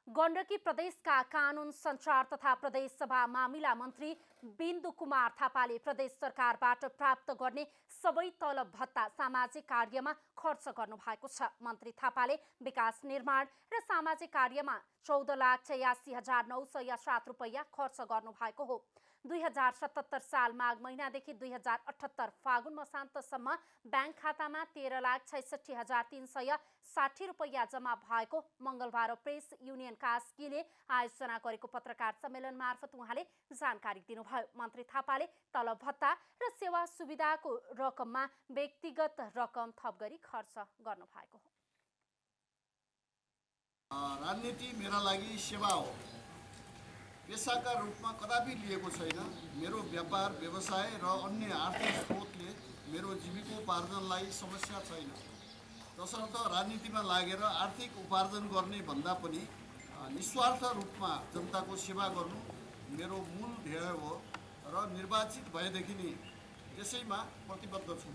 [SPEAKER 1] गण्डकी प्रदेशका कानुन सञ्चार तथा प्रदेशसभा मामिला मन्त्री बिन्दु कुमार थापाले प्रदेश सरकारबाट प्राप्त गर्ने सबै तलब भत्ता सामाजिक कार्यमा खर्च गर्नुभएको छ। मन्त्री थापाले विकास निर्माण र सामाजिक कार्यमा 14,86,907 रुपैयाँ खर्च गर्नुभएको हो। 2077 साल माघ महिनादेखि 2078 फागुन मसान्तसम्म ब्याङ्क खातामा 13,66,360 रुपैयाँ जम्मा भएको मङ्गलबार प्रेस युनियन कास्कीले आयोजना गरेको पत्रकार सम्मेलन मार्फत उहाँले जानकारी दिनुभयो। मन्त्री थापाले तलब भत्ता र सेवा सुविधाको रकममा व्यक्तिगत रकम थप गरी खर्च गर्नुभएको हो।
[SPEAKER 11] राजनीति मेरा लागि सेवा हो, पेसाका रूपमा कदापि लिएको छैन। मेरो व्यापार व्यवसाय र अन्य आर्थिक स्रोतले मेरो जीविकोपार्जनलाई समस्या छैन। तसर्थ राजनीतिमा लागेर आर्थिक उपार्जन गर्ने भन्दा पनि निस्वार्थ रूपमा जनताको सेवा गर्नु मेरो मूल ध्येय हो र निर्वाचित भएदेखि नै त्यसैमा प्रतिबद्ध छु।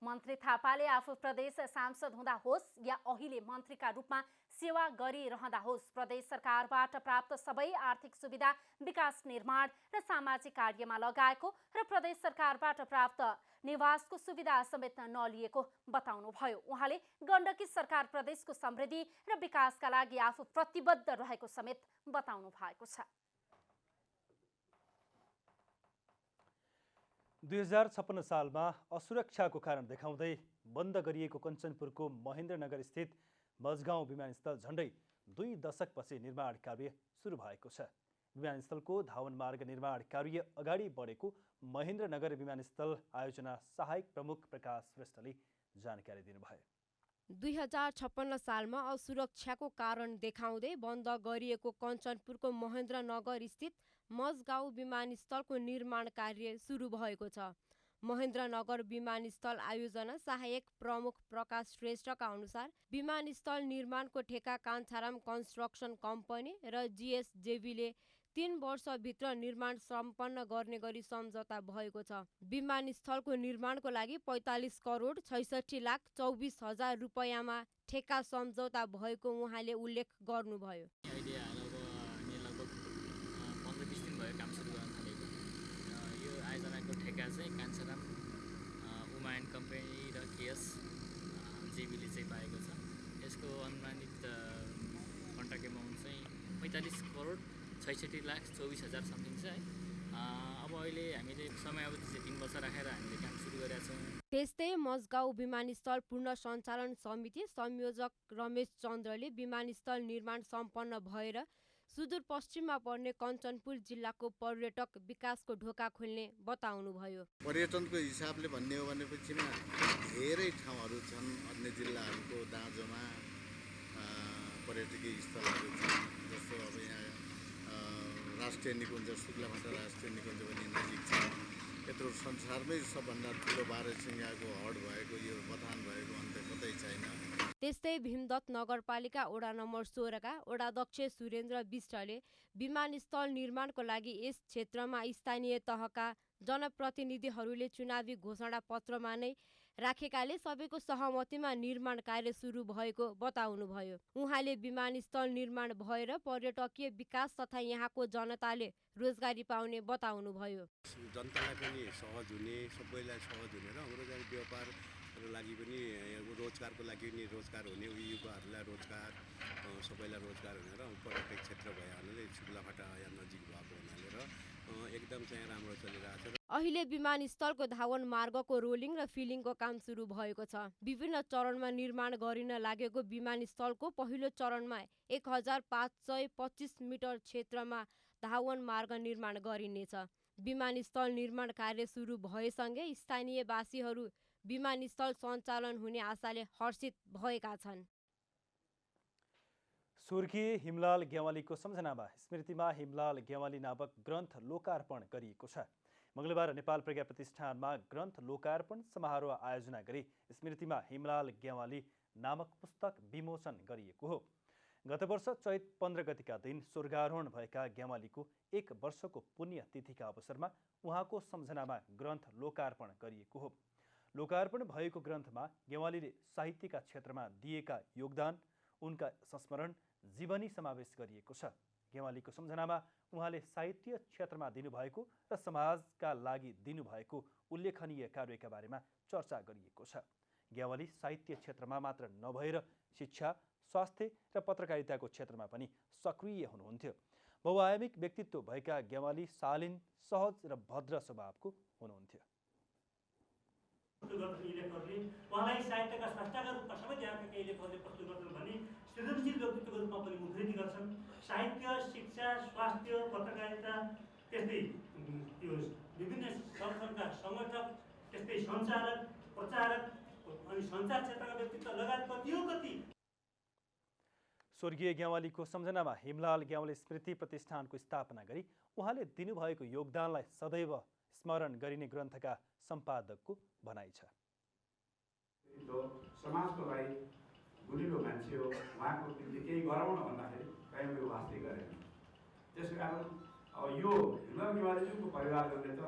[SPEAKER 1] मन्त्री थापाले आफू प्रदेश सांसद हुँदा होस् या अहिले मन्त्रीका रूपमा सेवा गरिरहँदा होस्, प्रदेश सरकारबाट प्राप्त सबै आर्थिक सुविधा विकास निर्माण र सामाजिक कार्यमा लगाएको र प्रदेश सरकारबाट प्राप्त निवासको सुविधा समेत नलिएको बताउनुभयो। उहाँले गण्डकी सरकार प्रदेशको समृद्धि र विकासका लागि आफू प्रतिबद्ध रहेको समेत बताउनु भएको छ।
[SPEAKER 2] 2056 सालमा असुरक्षाको कारण देखाउँदै बन्द गरिएको कञ्चनपुरको महेन्द्रनगर स्थित मजगाउँ विमानस्थल झण्डै 2 दशकपछि निर्माण कार्य सुरु भएको छ। विमानस्थलको धावन मार्ग निर्माण कार्य अगाडि बढेको महेन्द्रनगर विमानस्थल आयोजना सहायक प्रमुख प्रकाश श्रेष्ठले जानकारी दिनुभयो।
[SPEAKER 14] 2056 सालमा असुरक्षाको कारण देखाउँदै बन्द गरिएको कञ्चनपुरको महेन्द्रनगर स्थित मजगाउँ विमानस्थलको निर्माण कार्य सुरु भएको छ। महेन्द्रनगर विमानस्थल आयोजना सहायक प्रमुख प्रकाश श्रेष्ठका अनुसार विमानस्थल निर्माणको ठेका कान्छाराम कन्स्ट्रक्सन कम्पनी र जिएसजेबीले 3 वर्षभित्र निर्माण सम्पन्न गर्ने गरी सम्झौता भएको छ। विमानस्थलको निर्माणको लागि 45 करोड 66,24,000 रुपैयाँमा ठेका सम्झौता भएको उहाँले उल्लेख गर्नुभयो।
[SPEAKER 19] काम सुरु गर्न थालेको यो आयोजनाको ठेका चाहिँ कान्छाराम उमायन कम्पनी र केएस जेबीले चाहिँ पाएको छ। यसको अनुमानित कन्ट्र्याक्ट एमाउन्ट चाहिँ 45 करोड 66,24,000 समथिङ छ है। अब अहिले हामीले समयावधि चाहिँ 3 वर्ष राखेर हामीले काम सुरु गरेका छौँ।
[SPEAKER 14] त्यस्तै मजगाउँ विमानस्थल पूर्ण सञ्चालन समिति संयोजक रमेश चन्द्रले विमानस्थल निर्माण सम्पन्न भएर सुदूरपश्चिममा पर्ने कञ्चनपुर जिल्लाको पर्यटक विकासको ढोका खोल्ने बताउनुभयो।
[SPEAKER 20] पर्यटनको हिसाबले भन्ने हो भनेपछि धेरै ठाउँहरू छन्, अन्य जिल्लाहरूको दाँजोमा पर्यटकीय स्थलहरू छन्। जस्तो अब यहाँ राष्ट्रिय निकुञ्ज शुक्लामाटा राष्ट्रिय निकुञ्ज पनि नजिक छ। यत्रो संसारमै सबभन्दा ठुलो बाह्रसिङ्घाको हड भएको यो बथान भएको अन्त कतै छैन।
[SPEAKER 14] त्यस्तै भीमदत्त नगरपालिका वडा नम्बर 16 का वडाध्यक्ष सुरेन्द्र विष्टले विमानस्थल निर्माणको लागि यस क्षेत्रमा स्थानीय तहका जनप्रतिनिधिहरूले चुनावी घोषणा पत्रमा नै राखेकाले सबैको सहमतिमा निर्माण कार्य सुरु भएको बताउनुभयो। उहाँले विमानस्थल निर्माण भएर पर्यटकीय विकास तथा यहाँको जनताले रोजगारी पाउने बताउनुभयो।
[SPEAKER 21] जनतालाई पनि सहज हुने, सबैलाई सहज हुने र हाम्रो व्यापार लागि पनि रोजगारको लागि पनि रोजगार हुने, युवाहरूलाई रोजगार, सबैलाई रोजगार हुने र पर्यटक क्षेत्र भए हुनाले शुक्लामाटा यहाँ नजिक भएको हुनाले र एकदम चाहिँ राम्रो चलिरहेको छ।
[SPEAKER 14] अहिले विमानस्थलको धावन मार्गको रोलिङ र फिलिङको काम सुरु भएको छ। विभिन्न चरणमा निर्माण गरिन लागेको विमानस्थलको पहिलो चरणमा 1525 मिटर क्षेत्रमा धावन मार्ग निर्माण गरिनेछ। विमानस्थल निर्माण कार्य सुरु भएसँगै स्थानीयवासीहरू विमानस्थल सञ्चालन हुने आशाले हर्षित भएका छन्।
[SPEAKER 2] स्वर्गीय हिमलाल ग्यावालीको सम्झनामा स्मृतिमा हिमलाल ग्यावाली नामक ग्रन्थ लोकार्पण गरिएको छ। मङ्गलबार नेपाल प्रज्ञा प्रतिष्ठानमा ग्रन्थ लोकार्पण समारोह आयोजना गरी स्मृतिमा हिमलाल ग्यावाली नामक पुस्तक विमोचन गरिएको हो। गत वर्ष चैत 15 गतिका दिन स्वर्गारोहण भएका ग्यावालीको 1 वर्षको पुण्य तिथिका अवसरमा उहाँको सम्झनामा ग्रन्थ लोकार्पण गरिएको हो। लोकार्पण भएको ग्रन्थमा ग्यावालीले साहित्यका क्षेत्रमा दिएका योगदान, उनका संस्मरण जीवनी समावेश गरिएको छ। गेवालीको सम्झनामा उहाँले साहित्य क्षेत्रमा दिनुभएको र समाजका लागि दिनुभएको उल्लेखनीय कार्यका बारेमा चर्चा गरिएको छ। गेवाली साहित्य क्षेत्रमा मात्र नभएर शिक्षा, स्वास्थ्य र पत्रकारिताको क्षेत्रमा पनि सक्रिय हुनुहुन्थ्यो। बहुआयामिक व्यक्तित्व भएका गेवाली शालीन, सहज र भद्र स्वभावको हुनुहुन्थ्यो।
[SPEAKER 4] उहाँलाई साहित्यका स्रष्टाका रूपमा सबै त्यहाँका केही लेखकहरूले प्रस्तुत गर्छन् भने सृजनशील व्यक्तित्वको रूपमा पनि मुखरित गर्छन्। साहित्य, शिक्षा, स्वास्थ्य, पत्रकारिता, त्यस्तै त्यो विभिन्न सङ्गठनका संगठक, त्यस्तै सञ्चालक, प्रचारक अनि सञ्चार क्षेत्रका व्यक्तित्व लगायत कति
[SPEAKER 2] स्वर्गीय गेवालीको सम्झनामा हिमलाल गेवाली स्मृति प्रतिष्ठानको स्थापना गरी उहाँले दिनुभएको योगदानलाई सदैव स्मरण गरिने ग्रन्थका सम्पादकको भनाइ छ।
[SPEAKER 22] समाजको लागि गुलिलो मान्छे हो, उहाँको निम्ति केही गरौँ न भन्दाखेरि कहीँ उयो वास्तै गरेन। त्यसै कारण अब यो हिमलाल गेवालीज्यूको परिवारहरूले त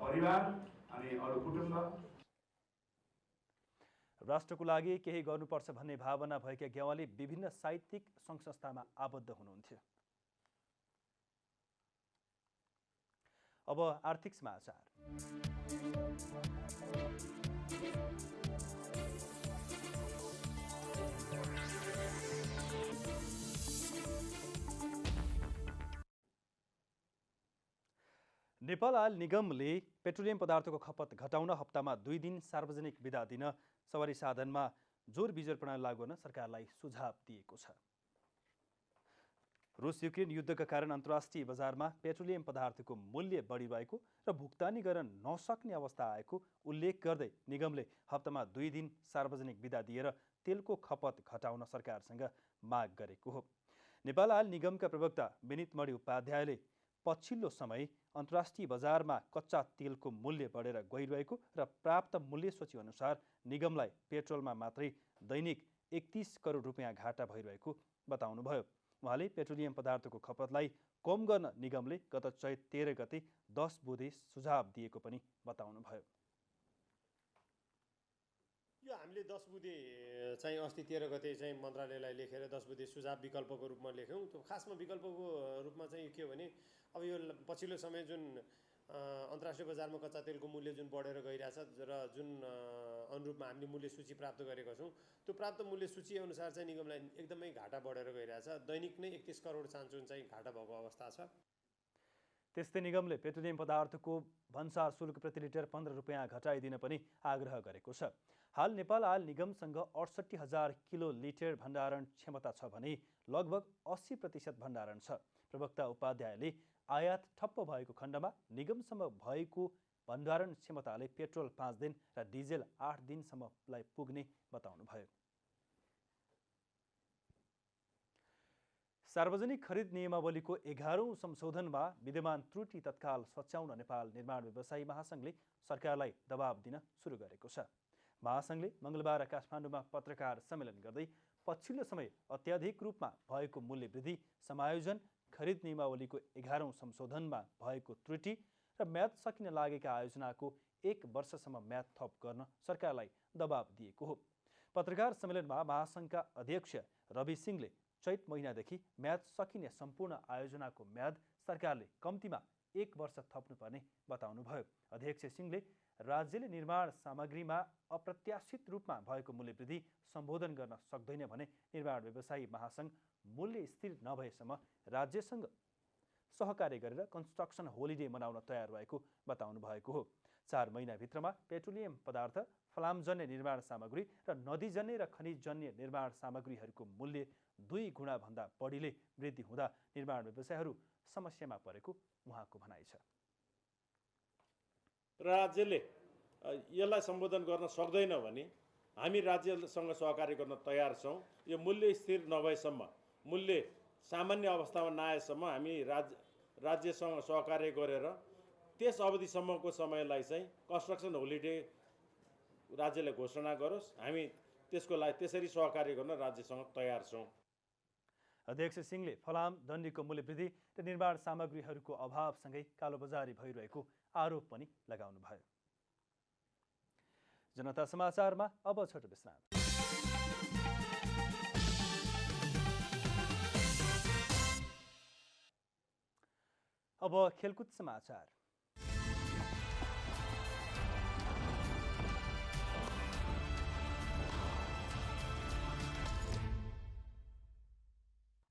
[SPEAKER 22] परिवार अनि अरू कुटुम्ब
[SPEAKER 2] राष्ट्रको लागि केही गर्नुपर्छ भन्ने भावना भएका गेवाली विभिन्न साहित्यिक सङ्घ संस्थामा आबद्ध हुनुहुन्थ्यो। अब आर्थिक समाचार। नेपाल आयल निगमले पेट्रोलियम पदार्थको खपत घटाउन हप्तामा 2 दिन सार्वजनिक बिदा दिन सवारी साधनमा जोर बिजोर प्रणाली लागू गर्न सरकारलाई सुझाव दिएको छ। रुस युक्रेन युद्धका कारण अन्तर्राष्ट्रिय बजारमा पेट्रोलियम पदार्थको मूल्य बढिरहेको र भुक्तानी गर्न नसक्ने अवस्था आएको उल्लेख गर्दै निगमले हप्तामा 2 दिन सार्वजनिक बिदा दिएर तेलको खपत घटाउन सरकारसँग माग गरेको हो। नेपाल आयल निगमका प्रवक्ता विनित मणि उपाध्यायले पछिल्लो समय अन्तर्राष्ट्रिय बजारमा कच्चा तेलको मूल्य बढेर गइरहेको र प्राप्त मूल्य सूची अनुसार निगमलाई पेट्रोलमा मात्रै दैनिक 31 करोड रुपियाँ घाटा भइरहेको बताउनुभयो। उहाँले पेट्रोलियम पदार्थको खपतलाई कम गर्न निगमले गत चैत 13 गते 10 बुँदे सुझाव दिएको पनि बताउनुभयो।
[SPEAKER 23] यो हामीले 10 बुँदे चाहिँ अस्ति 13 गते चाहिँ मन्त्रालयलाई लेखेर 10 बुँदे सुझाव विकल्पको रूपमा लेख्यौँ। त्यो खासमा विकल्पको रूपमा चाहिँ के हो भने अब यो पछिल्लो समय जुन अन्तर्राष्ट्रिय बजारमा कच्चा तेलको मूल्य जुन बढेर गइरहेछ र जुन अनुरूपमा हामीले मूल्य सूची प्राप्त गरेका छौँ, त्यो प्राप्त मूल्य सूची अनुसार चाहिँ निगमलाई एकदमै घाटा बढेर गइरहेछ। दैनिक नै 31 करोड चान्चुन चाहिँ घाटा भएको अवस्था छ।
[SPEAKER 2] त्यस्तै निगमले पेट्रोलियम पदार्थको भन्सार शुल्क प्रति लिटर 15 रुपियाँ घटाइदिन पनि आग्रह गरेको छ। हाल नेपाल आयल निगमसँग 68,000 किलो लिटर भण्डारण क्षमता छ भने लगभग 80% भण्डारण छ। प्रवक्ता उपाध्यायले आयात ठप्प भएको खण्डमा निगमसम्म भएको भण्डारण क्षमताले पेट्रोल 5 दिन र डिजेल 8 दिनसम्मलाई पुग्ने बताउनुभयो। सार्वजनिक खरिद नियमावलीको 11औं संशोधनमा विद्यमान त्रुटि तत्काल सच्याउन नेपाल निर्माण व्यवसायी महासङ्घले सरकारलाई दबाब दिन सुरु गरेको छ। महासङ्घले मङ्गलबार काठमाडौँमा पत्रकार सम्मेलन गर्दै पछिल्लो समय अत्याधिक रूपमा भएको मूल्य वृद्धि, समायोजन, खरिद नियमावलीको 11औं संशोधनमा भएको त्रुटि र म्याद सकिन लागेका आयोजनाको 1 वर्षसम्म म्याद थप गर्न सरकारलाई दबाब दिएको हो। पत्रकार सम्मेलनमा महासङ्घका अध्यक्ष रवि सिंहले चैत महिनादेखि म्याद सकिने सम्पूर्ण आयोजनाको म्याद सरकारले कम्तीमा 1 वर्ष थप्नुपर्ने बताउनुभयो। अध्यक्ष सिंहले राज्यले निर्माण सामग्रीमा अप्रत्याशित रूपमा भएको मूल्य वृद्धि सम्बोधन गर्न सक्दैन भने निर्माण व्यवसायी महासङ्घ मूल्य स्थिर नभएसम्म राज्यसँग सहकार्य गरेर कन्स्ट्रक्सन होलिडे मनाउन तयार रहेको बताउनु भएको हो। 4 महिनाभित्रमा पेट्रोलियम पदार्थ, फलामजन्य निर्माण सामग्री र नदीजन्य र खनिजजन्य निर्माण सामग्रीहरूको मूल्य 2 गुणाभन्दा बढीले वृद्धि हुँदा निर्माण व्यवसायहरू समस्यामा परेको उहाँको भनाइ छ।
[SPEAKER 23] राज्यले यसलाई सम्बोधन गर्न सक्दैन भने हामी राज्यसँग सहकार्य गर्न तयार छौँ। यो मूल्य स्थिर नभएसम्म, मूल्य सामान्य अवस्थामा नआएसम्म हामी राज्यसँग सहकार्य गरेर त्यस अवधिसम्मको समयलाई चाहिँ कन्स्ट्रक्सन होलिडे राज्यले घोषणा गरोस्। हामी त्यसको लागि त्यसरी सहकार्य गर्न राज्यसँग तयार छौँ।
[SPEAKER 2] अध्यक्ष सिंहले फलाम, दण्डीको मूल्य वृद्धि र निर्माण सामग्रीहरूको अभावसँगै कालोबजारी भइरहेको आरोप पनि लगाउनुभयो। जनता समाचारमा अब छोटो विश्राम। अब खेलकुद समाचार।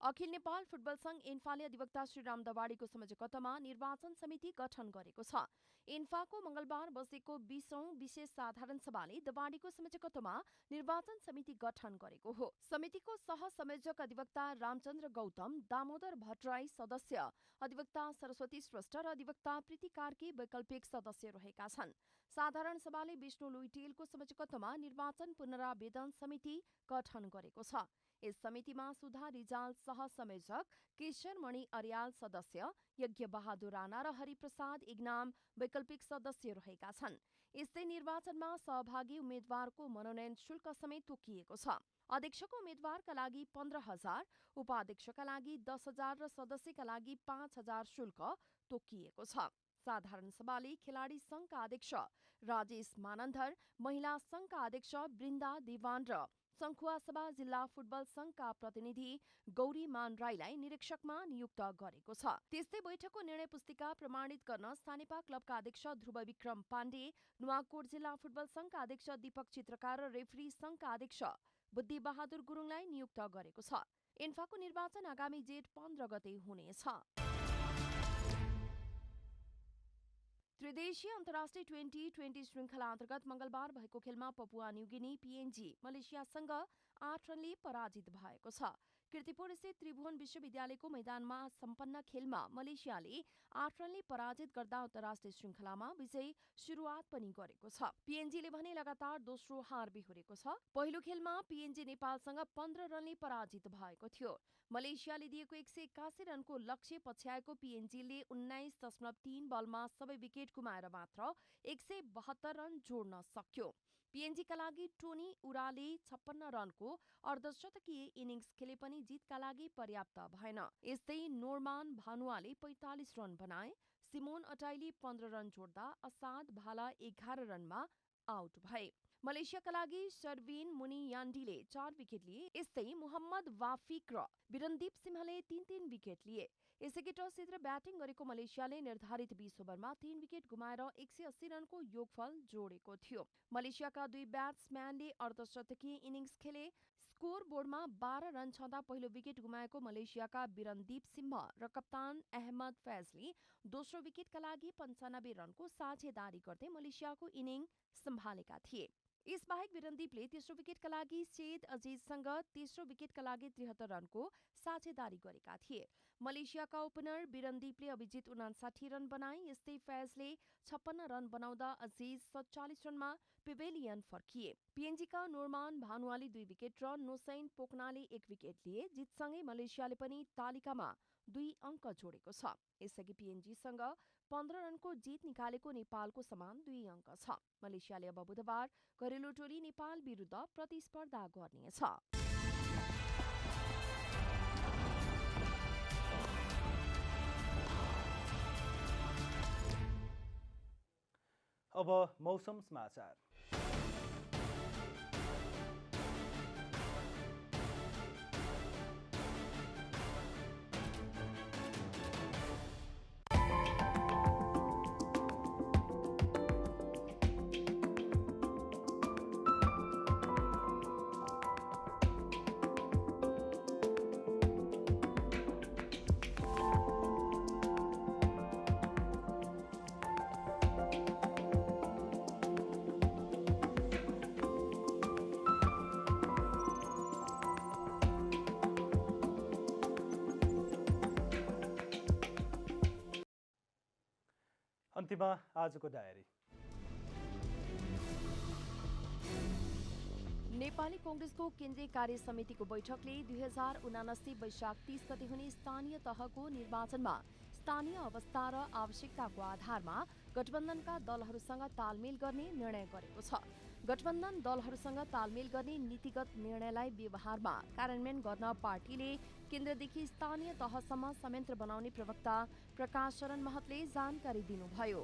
[SPEAKER 5] अखिल नेपाल फुटबल संघ इन्फाले अधिवक्ता श्रीराम दवाडीको संयोजकत्वमा निर्वाचन समिति गठन गरेको छ। इन्फाको मंगलबार बसेको 20औं विशेष साधारण सभाले दवाडीको संयोजकत्वमा निर्वाचन समिति गठन गरेको हो। समितिको सहसंयोजक अधिवक्ता रामचन्द्र गौतम, दामोदर भट्टराई सदस्य, अधिवक्ता सरस्वती श्रेष्ठ र अधिवक्ता प्रीति कार्की वैकल्पिक सदस्य रहेका छन्। साधारण सभाले विष्णु लुइटेलको संयोजकत्वमा निर्वाचन पुनरावेदन समिति गठन गरेको छ। यस समितिमा सुधा रिजाल सहसंयोजक, केशरमणि अर्याल सदस्य, यज्ञ बहादुर राणा र हरिप्रसाद इग्नाम वैकल्पिक सदस्य रहेका छन्। यस्तै निर्वाचनमा सहभागी उम्मेद्वारको मनोनयन शुल्क समेत तोकिएको छ। अध्यक्षको उम्मेद्वारका लागि 15,000, उपाध्यक्षका लागि 10,000 र सदस्यका लागि 5,000 शुल्क तोकिएको छ। साधारण सभाले खेलाडी संघका अध्यक्ष राजेश मानन्धर, महिला संघका अध्यक्ष वृन्दा देवान र सङ्खुवासभा जिल्ला फुटबल संघका प्रतिनिधि गौरी मान राईलाई निरीक्षकमा नियुक्त गरेको छ। त्यस्तै बैठकको निर्णय पुस्तिका प्रमाणित गर्न स्थानीय क्लबका अध्यक्ष ध्रुव विक्रम पाण्डे, नुवाकोट जिल्ला फुटबल संघका अध्यक्ष दीपक चित्रकार र रेफ्री संघका अध्यक्ष बुद्धि बहादुर गुरुङलाई नियुक्त गरेको छ। इन्फाको निर्वाचन आगामी जेठ 15 गते हुनेछ। त्रिदेशीय अन्तर्राष्ट्रिय 2020 श्रृङ्खला अन्तर्गत मंगलबार भएको खेलमा पपुवा न्युगिनी PNG मलेसियासँग 8 रनले पराजित भएको छ। कीर्तिपुर स्थित त्रिभुवन विश्वविद्यालयको मैदानमा सम्पन्न खेलमा मलेसियाले 8 रनले पराजित गर्दा अन्तर्राष्ट्रिय श्रृङ्खलामा विजयी सुरुवात पनि गरेको छ। PNGले भने लगातार दोस्रो हार बेहोरेको छ। पहिलो खेलमा PNG नेपालसँग 15 रनले पराजित भएको थियो। मलेसियाले दिएको 181 रनको लक्ष्य पछ्याएको PNGले 19.3 बलमा सबै विकेट गुमाएर मात्र 172 रन जोड्न सक्यो। PNGका लागि टोनी उराले 56 रनको अर्धशतकीय इनिङ्स खेले पनि जितका लागि पर्याप्त भएन। यस्तै नोर्मान भानुवाले 45 रन बनाए। सिमोन अटाईले 15 रन जोड्दा असाद भाला 11 रनमा आउट भए। मलेसियाका लागि शर्विन मुनियान्डीले 4 विकेट लिए। यस्तै मोहम्मद वाफिक र बिरनदीप सिंहले 3-3 विकेट लिए। यसैगरी टस जितेर ब्याटिङ गरेको मलेसियाले निर्धारित 20 ओभरमा 3 विकेट गुमाएर 180 रनको योगफल जोडेको थियो। मलेसियाका दुई ब्याट्सम्यानले अर्धशतकीय इनिङ्स खेले। स्कोर बोर्डमा 12 रन छँदा पहिलो विकेट गुमाएको मलेसियाका बिरनदीप सिंह र कप्तान अहमद फैजले दोस्रो विकेटका लागि 95 रनको साझेदारी गर्दै मलेसियाको इनिङ सम्हालेका थिए। यसबाहेक बिरनदीपले तेस्रो विकेटका लागि सेद अजिजसँग तेस्रो विकेटका लागि 73 रनको साझेदारी गरेका थिए। मलेसियाका ओपनर बिरनदीपले अभिजित 59 रन बनाए। यस्तै फैजले 56 रन बनाउँदा अजिज 47 रनमा पेवेलियन फर्किए। PNGका नोर्मान भानुवाले 2 विकेट र नोसैन पोखनाले 1 विकेट लिए। जितसँगै मलेसियाले पनि तालिकामा 2 अङ्क जोडेको छ। यसअघि PNGसँग 15 रनको जित निकालेको नेपालको समान 2 अङ्क छ। मलेसियाले अब बुधबार घरेलु टोली नेपाल विरुद्ध प्रतिस्पर्धा गर्नेछ।
[SPEAKER 2] अब मौसम समाचार। अन्त्यमा आजको डायरी।
[SPEAKER 5] नेपाली कांग्रेसको केन्द्रीय कार्य समितिको बैठकले 2079 वैशाख 30 गते हुने स्थानीय तहको निर्वाचनमा स्थानीय अवस्था र आवश्यकताको आधारमा गठबन्धनका दलहरूसँग तालमेल गर्ने निर्णय गरेको छ। गठबन्धन दलहरूसँग तालमेल गर्ने नीतिगत निर्णयलाई व्यवहारमा कार्यान्वयन गर्न पार्टीले केन्द्रदेखि स्थानीय तहसम्म संयन्त्र बनाउने प्रवक्ता प्रकाश शरण महतले जानकारी दिनुभयो।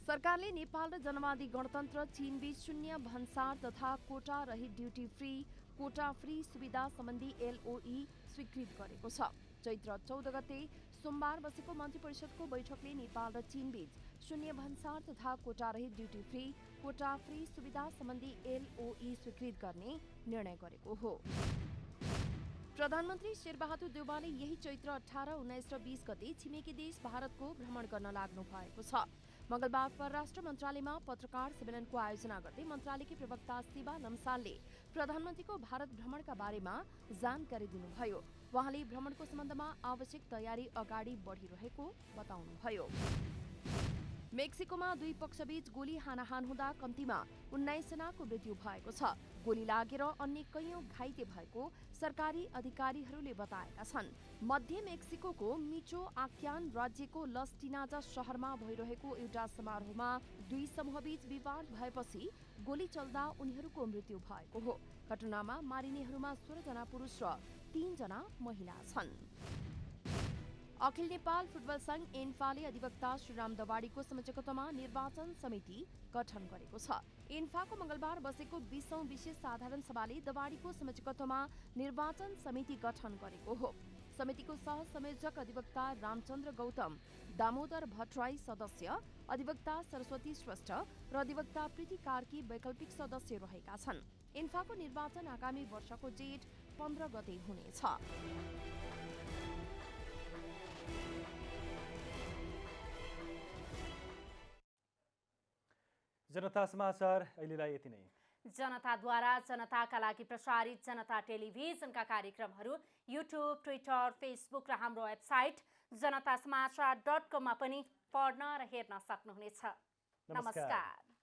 [SPEAKER 5] सरकारले नेपाल र जनवादी गणतन्त्र चीनबीच शून्य भन्सार तथा कोटा रहित ड्युटी फ्री, कोटा फ्री सुविधा सम्बन्धी LOE स्वीकृत गरेको छ। चैत्र 14 गते सोमबार बसेको मन्त्री परिषदको बैठकले नेपाल र चीन बीच शून्य भन्सार तथा कोटा रहित ड्युटी फ्री, कोटा फ्री सुविधा सम्बन्धी LOE स्वीकृत गर्ने निर्णय गरेको हो। प्रधानमन्त्री शेरबहादुर देउवाले यही चैत्र 18, 19 र 20 गते छिमेकी देश भारतको भ्रमण गर्न लाग्नु भएको छ। मंगलबार परराष्ट्र मन्त्रालयमा पत्रकार सम्मेलनको आयोजना गर्दै मन्त्रालयकी प्रवक्ता शिवा लम्सालले प्रधानमन्त्रीको भारत भ्रमणका बारेमा जानकारी दिनुभयो। उहाँले भ्रमणको सम्बन्धमा आवश्यक तयारी अगाडि बढिरहेको बताउनुभयो। मेक्सिकोमा दुई पक्षबीच गोली हानाहान हुँदा कम्तीमा 19 जनाको मृत्यु भएको छ। गोली लागेर अन्य कैयौं घाइते भएको सरकारी अधिकारीहरूले बताएका छन्। मध्य मेक्सिकोको मिचो आक्यान राज्यको लस टिनाजा शहरमा भइरहेको एउटा समारोहमा दुई समूहबीच विवाद भएपछि गोली चल्दा उनीहरूको मृत्यु भएको हो। घटनामा मारिनेहरूमा 16 जना पुरुष र 3 जना महिला छन्। अखिल नेपाल फुटबल संघ एन्फाले अधिवक्ता श्रीराम दवाडीको संयोजकत्वमा निर्वाचन समिति गठन गरेको छ। एन्फाको मंगलबार बसेको 20औं विशेष साधारण सभाले दवाडीको संयोजकत्वमा निर्वाचन समिति गठन गरेको हो। समितिको सह संयोजक अधिवक्ता रामचन्द्र गौतम, दामोदर भट्टराई सदस्य, अधिवक्ता सरस्वती श्रेष्ठ र अधिवक्ता प्रीति कार्की वैकल्पिक सदस्य रहेका छन्। एन्फाको निर्वाचन आगामी वर्षको जेठ 15 गते हुनेछ।
[SPEAKER 2] जनता समाचार अहिलेलाई यति नै।
[SPEAKER 1] जनताद्वारा जनताका लागि प्रसारित जनता टेलिभिजनका कार्यक्रमहरू युट्युब, ट्विटर, फेसबुक र हाम्रो वेबसाइट जनतासमाचार.com मा पनि पढ्न र हेर्न सक्नुहुनेछ। नमस्कार।